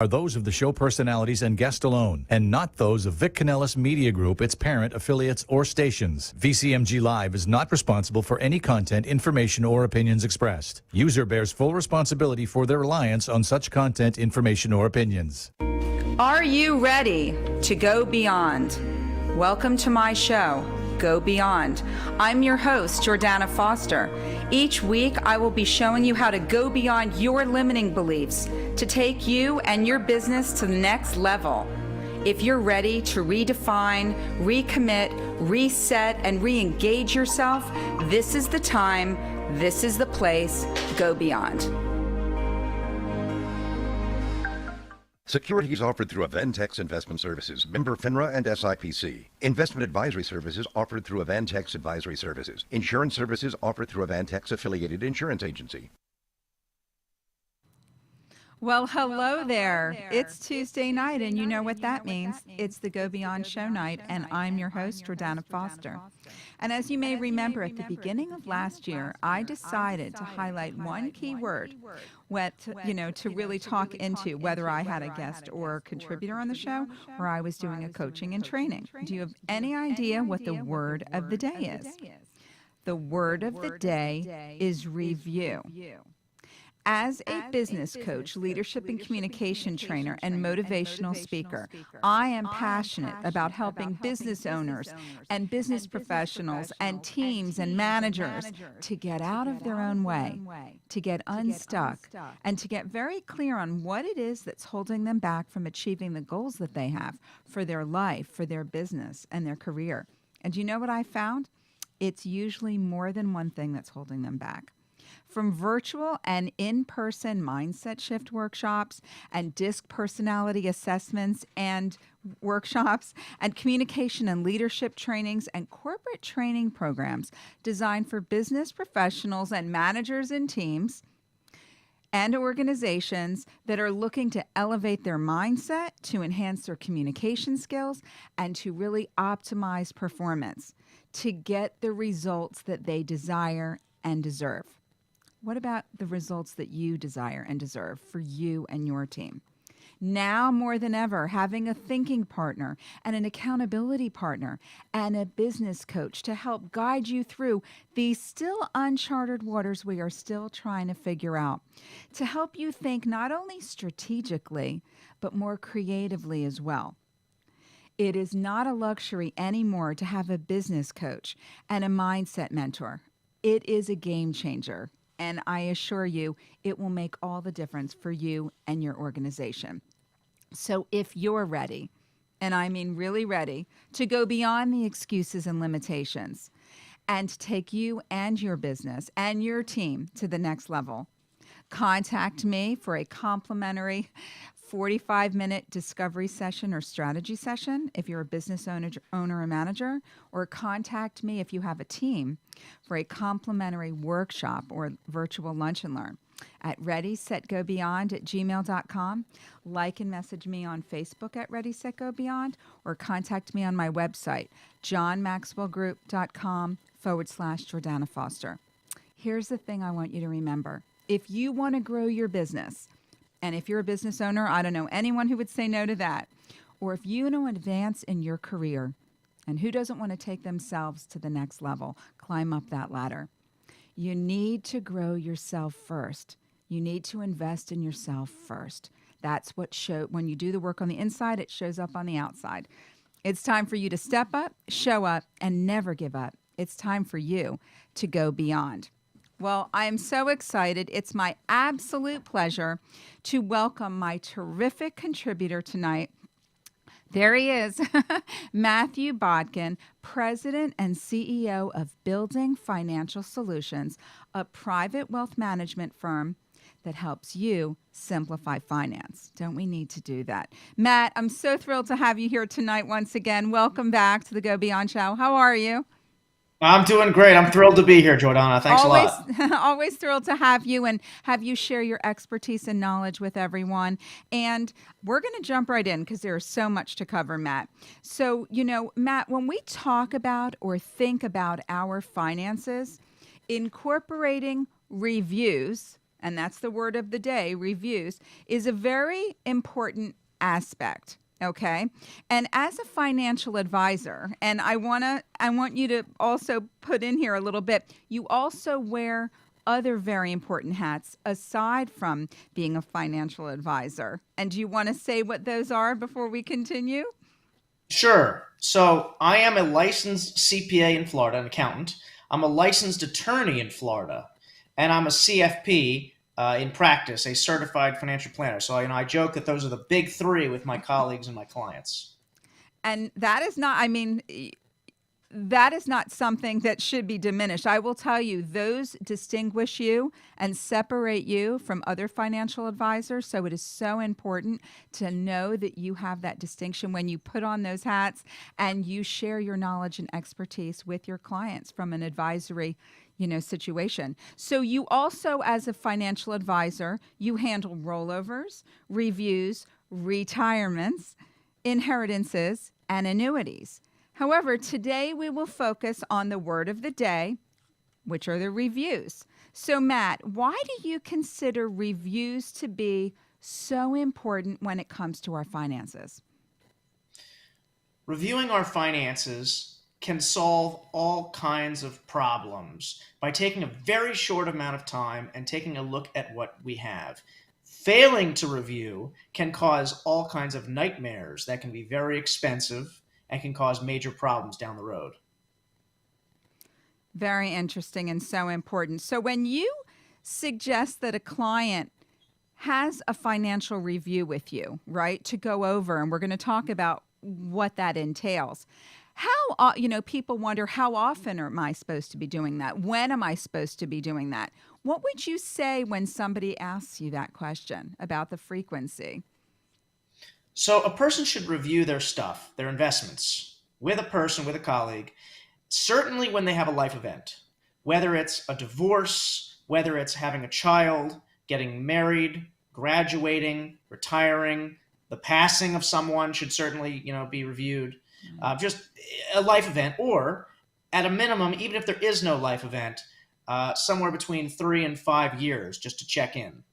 Are those of the show personalities and guest alone, and not those of Vic Canellis Media Group, its parent, affiliates, or stations. VCMG Live is not responsible for any content, information, or opinions expressed. User bears full responsibility for their reliance on such content, information, or opinions. Are you ready to go beyond? Welcome to my show, Go Beyond. I'm your host, Jordana Foster. Each week, I will be showing you how to go beyond your limiting beliefs to take you and your business to the next level. If you're ready to redefine, recommit, reset, and re-engage yourself, this is the time, this is the place. Go beyond. Securities offered through Aventex Investment Services, member FINRA and SIPC. Investment advisory services offered through Aventex Advisory Services. Insurance services offered through Aventex affiliated insurance agency. Well, hello there. It's Tuesday night, and you know what that means. It's the Go Beyond show night, and I'm your host, Jordana Foster. And as you may remember, at the beginning of last year, I decided to highlight one key word, to really talk into whether I had a guest or contributor on the show, or I was doing a coaching and training. Do you have any idea what the word of the day is? The word of the day is review. As a business coach, leadership and communication trainer, and motivational speaker, I am passionate about helping business owners and business professionals and teams and managers to get out of their own way, to get unstuck, and to get very clear on what it is that's holding them back from achieving the goals that they have for their life, for their business, and their career. And you know what I found? It's usually more than one thing that's holding them back. From virtual and in-person mindset shift workshops and DISC personality assessments and workshops and communication and leadership trainings and corporate training programs designed for business professionals and managers and teams and organizations that are looking to elevate their mindset, to enhance their communication skills, and to really optimize performance to get the results that they desire and deserve. What about the results that you desire and deserve for you and your team? Now more than ever, having a thinking partner and an accountability partner and a business coach to help guide you through these still uncharted waters we are still trying to figure out, to help you think not only strategically, but more creatively as well. It is not a luxury anymore to have a business coach and a mindset mentor. It is a game changer. And I assure you, it will make all the difference for you and your organization. So if you're ready, and I mean really ready, to go beyond the excuses and limitations and take you and your business and your team to the next level, contact me for a complimentary 45-minute discovery session or strategy session if you're a business owner or manager, or contact me if you have a team for a complimentary workshop or virtual lunch and learn at readysetgobeyond@gmail.com. Like and message me on Facebook at Ready, Set, Go Beyond, or contact me on my website, johnmaxwellgroup.com/Jordana Foster. Here's the thing I want you to remember. If you want to grow your business, and if you're a business owner, I don't know anyone who would say no to that. Or if you want to advance in your career, and who doesn't want to take themselves to the next level, climb up that ladder, you need to grow yourself first. You need to invest in yourself first. That's what when you do the work on the inside, it shows up on the outside. It's time for you to step up, show up, and never give up. It's time for you to go beyond. Well, I am so excited. It's my absolute pleasure to welcome my terrific contributor tonight. There he is, Matthew Bodkin, President and CEO of Building Financial Solutions, a private wealth management firm that helps you simplify finance. Don't we need to do that? Matt, I'm so thrilled to have you here tonight once again. Welcome back to the Go Beyond Show. How are you? I'm doing great. I'm thrilled to be here, Jordana. Thanks a lot. Always thrilled to have you and have you share your expertise and knowledge with everyone. And we're going to jump right in because there's so much to cover, Matt. So, Matt, when we talk about or think about our finances, incorporating reviews and that's the word of the day, reviews, is a very important aspect. Okay. And as a financial advisor, and I want you to also put in here a little bit, you also wear other very important hats aside from being a financial advisor. And do you want to say what those are before we continue? Sure. So I am a licensed CPA in Florida, an accountant. I'm a licensed attorney in Florida, and I'm a CFP in practice, a certified financial planner. So I joke that those are the big three with my colleagues and my clients. And that is not, I mean, that is not something that should be diminished. I will tell you, those distinguish you and separate you from other financial advisors. So it is so important to know that you have that distinction when you put on those hats and you share your knowledge and expertise with your clients from an advisory situation. So you also, as a financial advisor, you handle rollovers, reviews, retirements, inheritances, and annuities. However, today we will focus on the word of the day, which are the reviews. So, Matt, why do you consider reviews to be so important when it comes to our finances? Reviewing our finances can solve all kinds of problems by taking a very short amount of time and taking a look at what we have. Failing to review can cause all kinds of nightmares that can be very expensive and can cause major problems down the road. Very interesting and so important. So when you suggest that a client has a financial review with you, right, to go over, and we're going to talk about what that entails. How, people wonder, how often am I supposed to be doing that? When am I supposed to be doing that? What would you say when somebody asks you that question about the frequency? So a person should review their stuff, their investments, with a person, with a colleague, certainly when they have a life event, whether it's a divorce, whether it's having a child, getting married, graduating, retiring, the passing of someone should certainly, be reviewed. Just a life event, or at a minimum, even if there is no life event, somewhere between 3 and 5 years just to check in.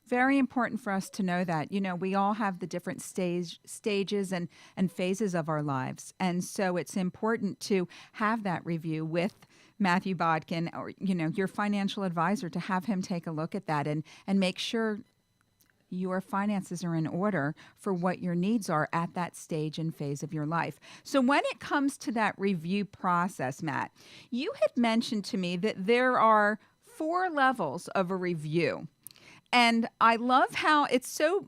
Very important for us to know that. We all have the different stages and phases of our lives. And so it's important to have that review with Matthew Bodkin, or, your financial advisor, to have him take a look at that and make sure your finances are in order for what your needs are at that stage and phase of your life. So when it comes to that review process, Matt, you had mentioned to me that there are 4 levels of a review. And I love how it's so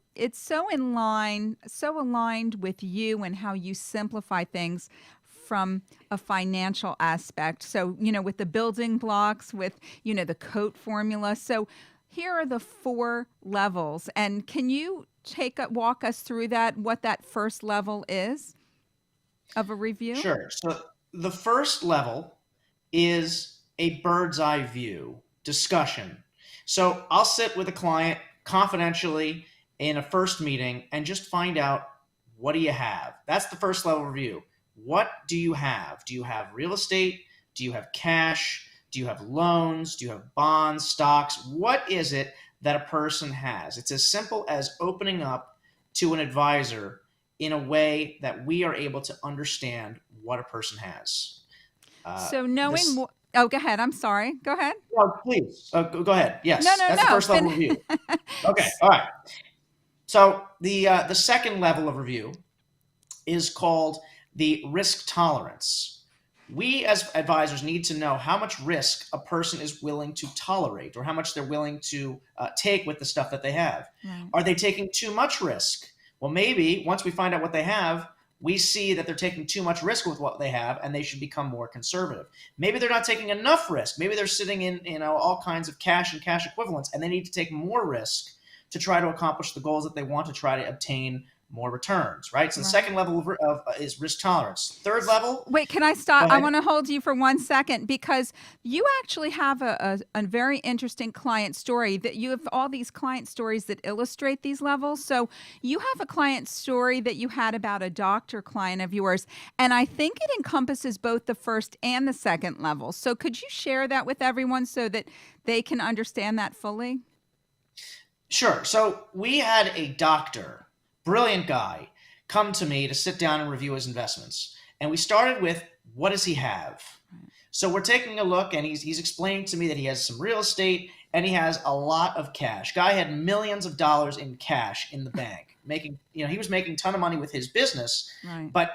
aligned with you and how you simplify things from a financial aspect. So, with the building blocks, with, the COAT formula. So here are the 4 levels. And can you walk us through that, what that first level is of a review? Sure. So the first level is a bird's eye view discussion. So I'll sit with a client confidentially in a first meeting and just find out, what do you have? That's the first level review. What do you have? Do you have real estate? Do you have cash? Do you have loans? Do you have bonds, stocks? What is it that a person has? It's as simple as opening up to an advisor in a way that we are able to understand what a person has. So knowing more. Oh, go ahead. I'm sorry. Go ahead. Well, please. Go ahead. Yes. No. That's the first level review. Okay. All right. So the second level of review is called the risk tolerance. We as advisors need to know how much risk a person is willing to tolerate, or how much they're willing to take with the stuff that they have. Right. Are they taking too much risk? Well, maybe once we find out what they have, we see that they're taking too much risk with what they have, and they should become more conservative. Maybe they're not taking enough risk. Maybe they're sitting in all kinds of cash and cash equivalents, and they need to take more risk to try to accomplish the goals that they want to try to obtain more returns, right? So the Right. second level is risk tolerance. Third level, Wait, can I go stop? I ahead. want to hold you for 1 second because you actually have a very interesting client story that you have all these client stories that illustrate these levels. So you have a client story that you had about a doctor client of yours, and I think it encompasses both the first and the second level. So could you share that with everyone so that they can understand that fully? Sure. So we had a doctor, brilliant guy, come to me to sit down and review his investments. And we started with, what does he have? So we're taking a look, and he's explaining to me that he has some real estate and he has a lot of cash. Guy had millions of dollars in cash in the bank, making, he was making a ton of money with his business, Right. but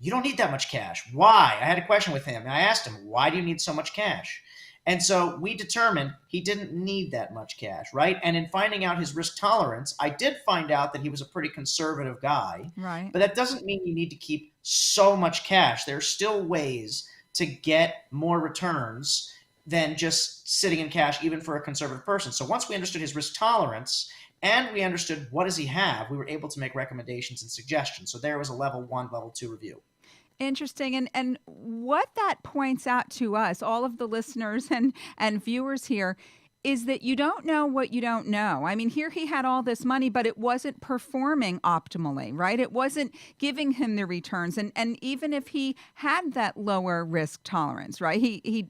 you don't need that much cash. Why? I had a question with him, and I asked him, why do you need so much cash? And so we determined he didn't need that much cash, right? And in finding out his risk tolerance, I did find out that he was a pretty conservative guy, Right. but that doesn't mean you need to keep so much cash. There are still ways to get more returns than just sitting in cash, even for a conservative person. So once we understood his risk tolerance and we understood what does he have, we were able to make recommendations and suggestions. So there was a level 1, level 2 review. Interesting. And what that points out to us, all of the listeners and viewers here, is that you don't know what you don't know. I mean, here he had all this money, but it wasn't performing optimally, right? It wasn't giving him the returns. And even if he had that lower risk tolerance, right? He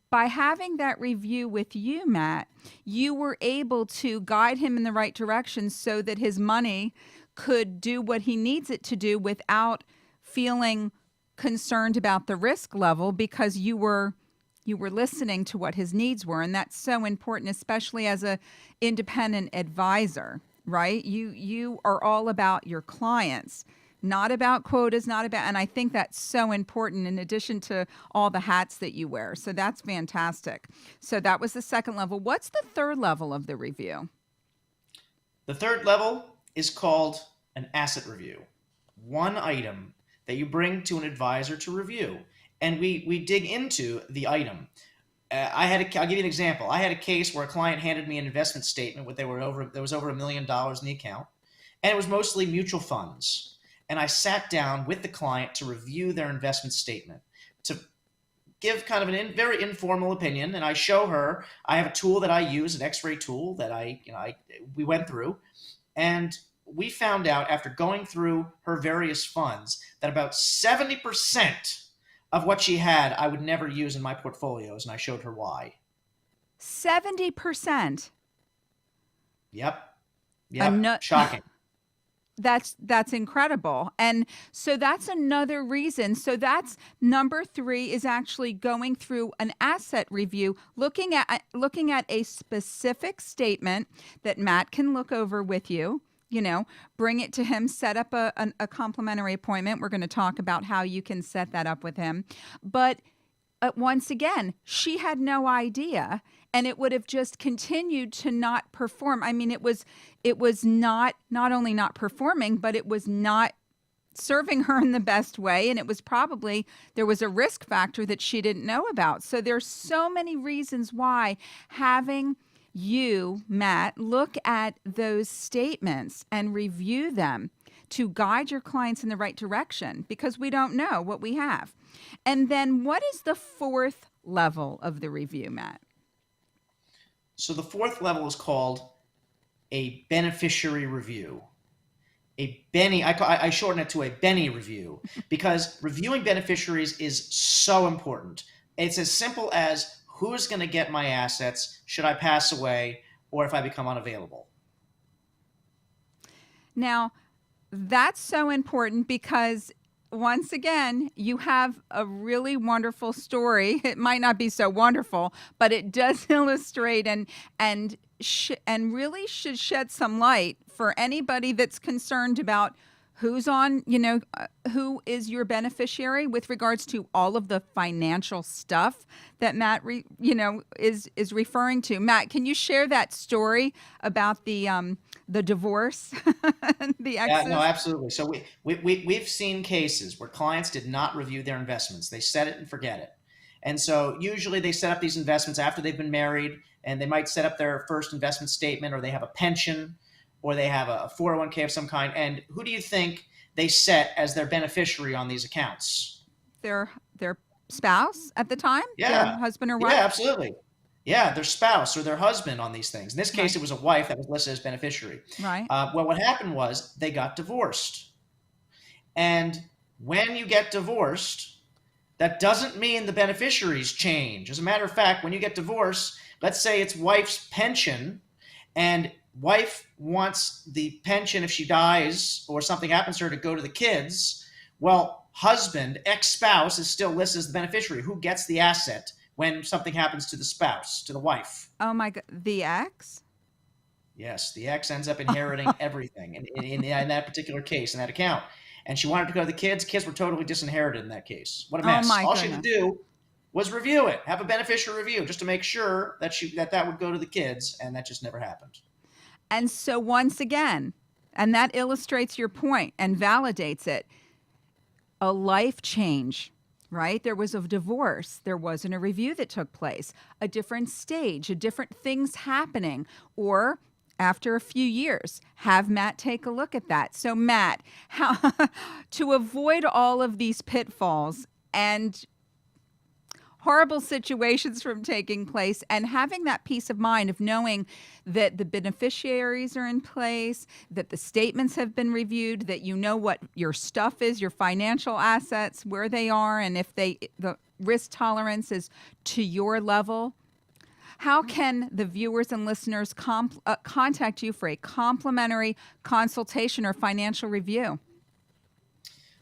by having that review with you, Matt, you were able to guide him in the right direction so that his money could do what he needs it to do without feeling concerned about the risk level because you were listening to what his needs were, and that's so important, especially as a independent advisor, right? You are all about your clients, not about quotas, not about, and I think that's so important in addition to all the hats that you wear. So that's fantastic. So that was the second level. What's the third level of the review? The third level is called an asset review. One item that you bring to an advisor to review. And we dig into the item. I'll give you an example. I had a case where a client handed me an investment statement there was over $1 million in the account, and it was mostly mutual funds. And I sat down with the client to review their investment statement, to give kind of a very informal opinion. And I show her, I have a tool that I use, an X-ray tool that we went through, and we found out after going through her various funds that about 70% of what she had I would never use in my portfolios, and I showed her why. 70%. Yep. Shocking. That's incredible. And so that's another reason. So that's number 3 is actually going through an asset review, looking at a specific statement that Matt can look over with you. Bring it to him, set up a complimentary appointment. We're going to talk about how you can set that up with him. But once again, she had no idea, and it would have just continued to not perform. I mean, it was not only not performing, but it was not serving her in the best way. And it was probably, there was a risk factor that she didn't know about. So there's so many reasons why having you, Matt, look at those statements and review them to guide your clients in the right direction, because we don't know what we have. And then what is the fourth level of the review, Matt? So the fourth level is called a beneficiary review. I shorten it to a Benny review because reviewing beneficiaries is so important. It's as simple as, who's going to get my assets should I pass away or if I become unavailable? Now, that's so important because, once again, you have a really wonderful story. It might not be so wonderful, but it does illustrate and really should shed some light for anybody that's concerned about who's on, who is your beneficiary with regards to all of the financial stuff that Matt, is referring to. Matt, can you share that story about the divorce, the exes? Yeah, no, absolutely. So we've seen cases where clients did not review their investments. They set it and forget it. And so usually they set up these investments after they've been married, and they might set up their first investment statement, or they have a pension. or they have a 401k of some kind. And who do you think they set as their beneficiary on these accounts? Their spouse at the time? Yeah. Their husband or wife? Yeah, absolutely. Yeah, their spouse or their husband on these things. In this case, Right. it was a wife that was listed as beneficiary. Right. Well, what happened was they got divorced. And when you get divorced, that doesn't mean the beneficiaries change. As a matter of fact, when you get divorced, let's say it's wife's pension, and wife wants the pension if she dies or something happens to her to go to the kids. Well, husband, ex-spouse, is still listed as the beneficiary. Who gets the asset when something happens to the spouse, to the wife? Oh my God, the ex? Yes, the ex ends up inheriting everything in that particular case, in that account. And she wanted to go to the kids. Kids were totally disinherited in that case. What a mess. my All she had to goodness. do was review it, have a beneficiary review, just to make sure that that would go to the kids, and that just never happened. And so once again, and that illustrates your point and validates it, a life change, right? There was a divorce. There wasn't a review that took place, a different stage, a different things happening, or after a few years, have Matt take a look at that. So Matt, how to avoid all of these pitfalls and horrible situations from taking place, and having that peace of mind of knowing that the beneficiaries are in place, that the statements have been reviewed, that you know what your stuff is, your financial assets, where they are, and if the risk tolerance is to your level. How can the viewers and listeners contact you for a complimentary consultation or financial review?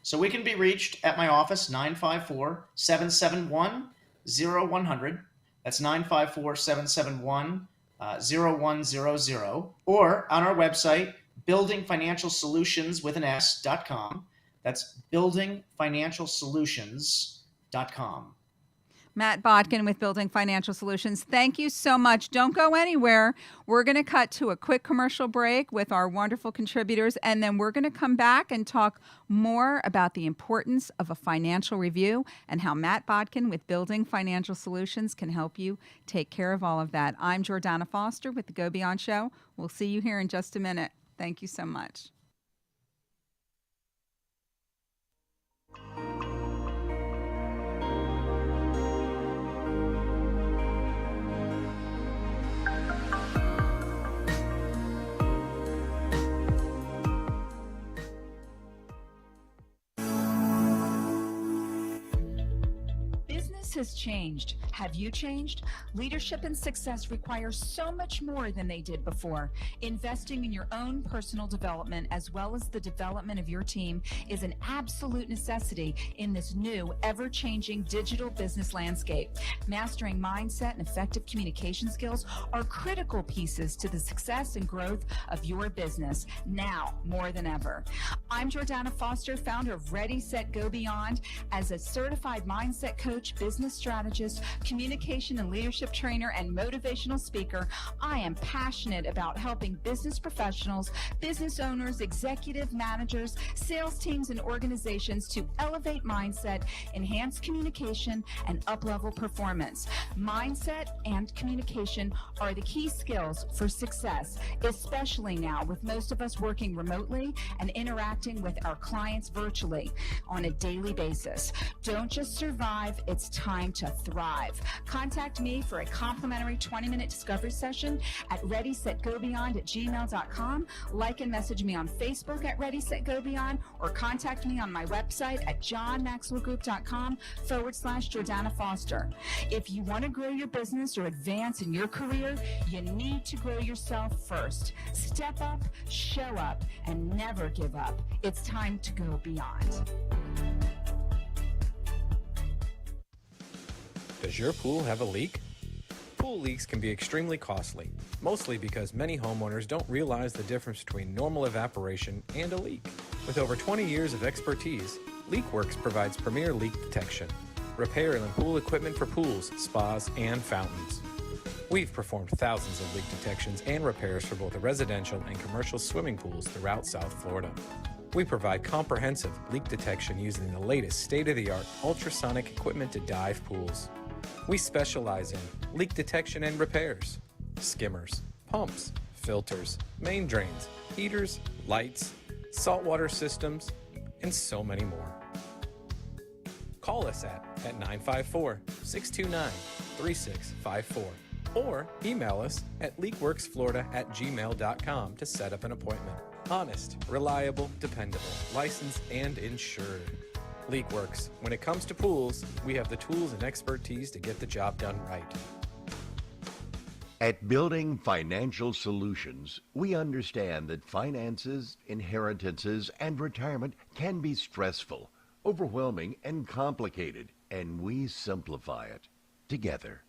So we can be reached at my office, 954-771-0100. That's 954-771-0100. Or on our website, buildingfinancialsolutions.com. That's buildingfinancialsolutions.com. Matt Botkin with Building Financial Solutions. Thank you so much. Don't go anywhere. We're going to cut to a quick commercial break with our wonderful contributors, and then we're going to come back and talk more about the importance of a financial review and how Matt Botkin with Building Financial Solutions can help you take care of all of that. I'm Jordana Foster with the Go Beyond Show. We'll see you here in just a minute. Thank you so much. Has changed. Have you changed? Leadership and success require so much more than they did before. Investing in your own personal development as well as the development of your team is an absolute necessity in this new, ever-changing digital business landscape. Mastering mindset and effective communication skills are critical pieces to the success and growth of your business now more than ever. I'm Jordana Foster, founder of Ready, Set, Go Beyond. As a certified mindset coach, business strategist, communication and leadership trainer, and motivational speaker, I am passionate about helping business professionals, business owners, executive managers, sales teams, and organizations to elevate mindset, enhance communication, and up-level performance. Mindset and communication are the key skills for success, especially now with most of us working remotely and interacting with our clients virtually on a daily basis. Don't just survive, it's time to thrive. Contact me for a complimentary 20-minute discovery session at readysetgobeyond@gmail.com. Like and message me on Facebook at Ready, Set, Go Beyond, or contact me on my website at johnmaxwellgroup.com/Jordana Foster. If you want to grow your business or advance in your career, you need to grow yourself first. Step up, show up, and never give up. It's time to go beyond. Does your pool have a leak? Pool leaks can be extremely costly, mostly because many homeowners don't realize the difference between normal evaporation and a leak. With over 20 years of expertise, LeakWorks provides premier leak detection, repair and pool equipment for pools, spas, and fountains. We've performed thousands of leak detections and repairs for both residential and commercial swimming pools throughout South Florida. We provide comprehensive leak detection using the latest state-of-the-art ultrasonic equipment to dive pools. We specialize in leak detection and repairs, skimmers, pumps, filters, main drains, heaters, lights, saltwater systems, and so many more. Call us at 954-629-3654 or email us at leakworksflorida@gmail.com to set up an appointment. Honest, reliable, dependable, licensed, and insured. LeakWorks. When it comes to pools, we have the tools and expertise to get the job done right. At Building Financial Solutions, we understand that finances, inheritances, and retirement can be stressful, overwhelming, and complicated, and we simplify it together.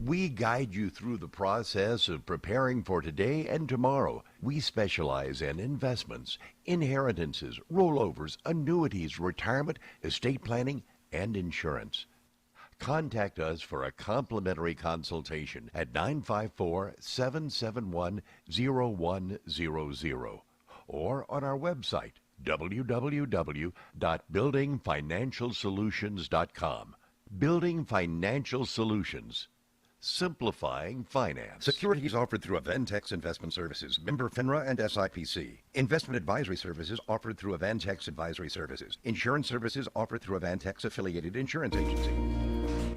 We guide you through the process of preparing for today and tomorrow. We specialize in investments, inheritances, rollovers, annuities, retirement, estate planning, and insurance. Contact us for a complimentary consultation at 954-771-0100 or on our website, www.buildingfinancialsolutions.com. Building Financial Solutions. Simplifying finance. Securities offered through Avantex Investment Services, member FINRA and SIPC. Investment advisory services offered through Avantex Advisory Services. Insurance services offered through Avantex Affiliated Insurance Agency.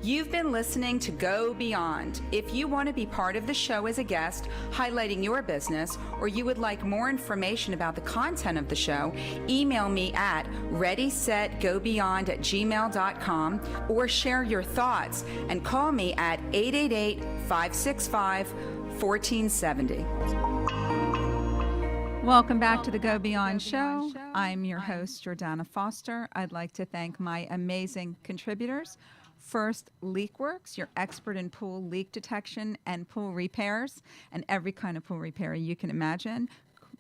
You've been listening to Go Beyond. If you want to be part of the show as a guest, highlighting your business, or you would like more information about the content of the show, email me at readysetgobeyond@gmail.com or share your thoughts and call me at 888-565-1470. Welcome back to the Go Beyond show. I'm your host, Jordana Foster. I'd like to thank my amazing contributors. First, LeakWorks, your expert in pool leak detection and pool repairs, and every kind of pool repair you can imagine,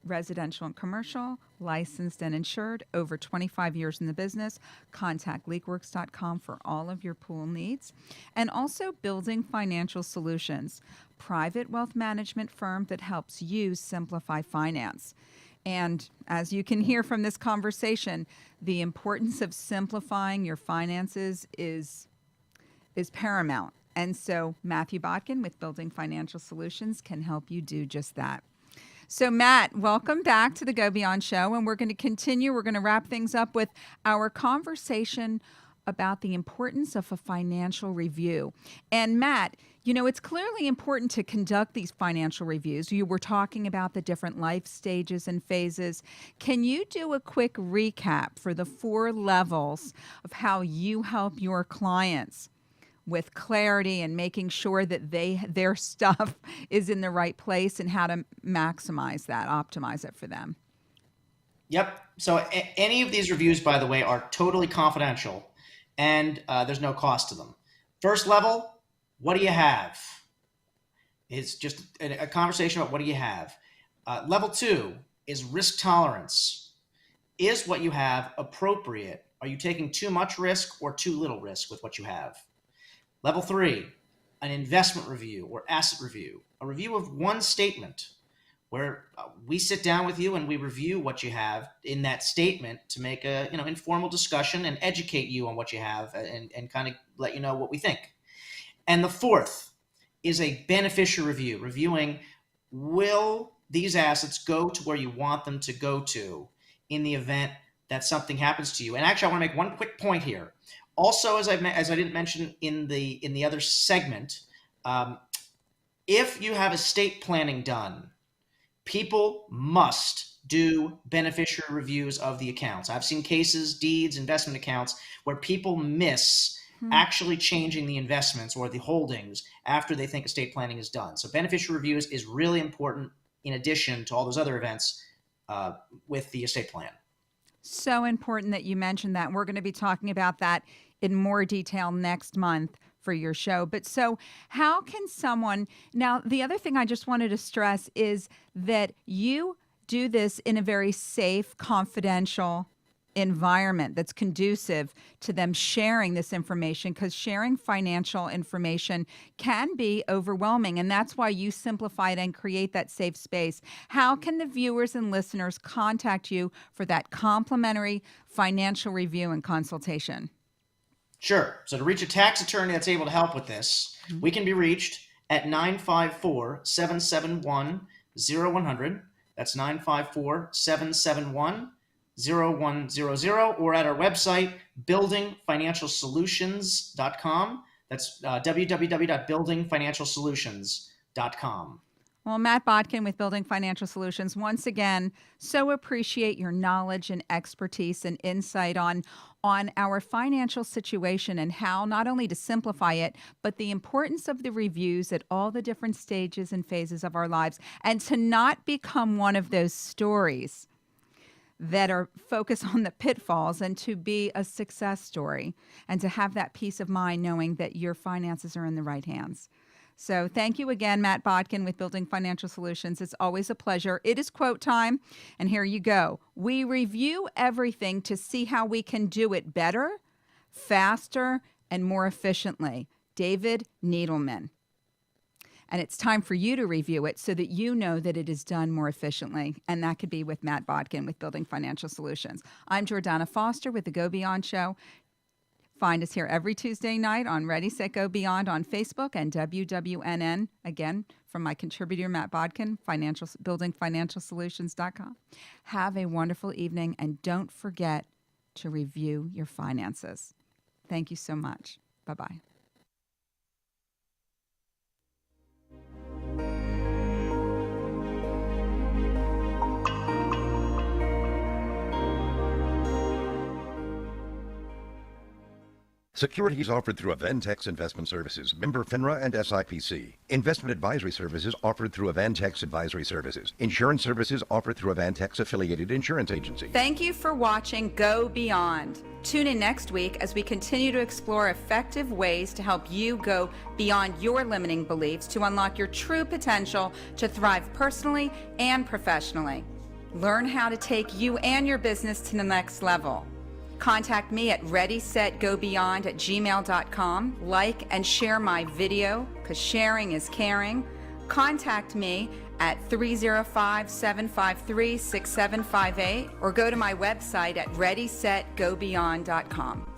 residential and commercial, licensed and insured, over 25 years in the business. Contact leakworks.com for all of your pool needs. And also Building Financial Solutions, private wealth management firm that helps you simplify finance. And as you can hear from this conversation, the importance of simplifying your finances is paramount. And so Matthew Botkin with Building Financial Solutions can help you do just that. So Matt, welcome back to the Go Beyond show. And we're going to continue. We're going to wrap things up with our conversation about the importance of a financial review. And Matt, you know, it's clearly important to conduct these financial reviews. You were talking about the different life stages and phases. Can you do a quick recap for the 4 levels of how you help your clients with clarity and making sure that their stuff is in the right place and how to maximize that, optimize it for them? Yep. So any of these reviews, by the way, are totally confidential, and there's no cost to them. First level, what do you have? It's just a conversation about what do you have. Level 2 is risk tolerance. Is what you have appropriate? Are you taking too much risk or too little risk with what you have? Level 3, an investment review or asset review, a review of one statement where we sit down with you and we review what you have in that statement to make a informal discussion and educate you on what you have and kind of let you know what we think. And the 4th is a beneficiary review, reviewing will these assets go to where you want them to go to in the event that something happens to you. And actually, I want to make one quick point here. Also, as I didn't mention in the other segment, if you have estate planning done, people must do beneficiary reviews of the accounts. I've seen cases, deeds, investment accounts, where people miss actually changing the investments or the holdings after they think estate planning is done. So beneficiary reviews is really important in addition to all those other events with the estate plan. So important that you mentioned that. We're going to be talking about that in more detail next month for your show. But so how can someone, now the other thing I just wanted to stress is that you do this in a very safe, confidential environment that's conducive to them sharing this information, because sharing financial information can be overwhelming. And that's why you simplify it and create that safe space. How can the viewers and listeners contact you for that complimentary financial review and consultation? Sure. So to reach a tax attorney that's able to help with this, we can be reached at 954-771-0100. That's 954-771-0100, or at our website, buildingfinancialsolutions.com. That's www.buildingfinancialsolutions.com. Well, Matt Botkin with Building Financial Solutions, once again, so appreciate your knowledge and expertise and insight on our financial situation and how not only to simplify it, but the importance of the reviews at all the different stages and phases of our lives, and to not become one of those stories that are focused on the pitfalls, and to be a success story and to have that peace of mind knowing that your finances are in the right hands. So thank you again, Matt Botkin with Building Financial Solutions. It's always a pleasure. It is quote time, and here you go. We review everything to see how we can do it better, faster, and more efficiently. David Needleman. And it's time for you to review it so that you know that it is done more efficiently. And that could be with Matt Botkin with Building Financial Solutions. I'm Jordana Foster with the Go Beyond Show. Find us here every Tuesday night on Ready, Set, Go Beyond on Facebook and WWNN. Again, from my contributor, Matt Botkin, buildingfinancialsolutions.com. Have a wonderful evening, and don't forget to review your finances. Thank you so much. Bye-bye. Securities offered through Aventex Investment Services, member FINRA and SIPC. Investment advisory services offered through Aventex Advisory Services. Insurance services offered through Aventex affiliated insurance agency. Thank you for watching Go Beyond. Tune in next week as we continue to explore effective ways to help you go beyond your limiting beliefs to unlock your true potential to thrive personally and professionally. Learn how to take you and your business to the next level. Contact me at readysetgobeyond@gmail.com. Like and share my video, because sharing is caring. Contact me at 305-753-6758 or go to my website at readysetgobeyond.com.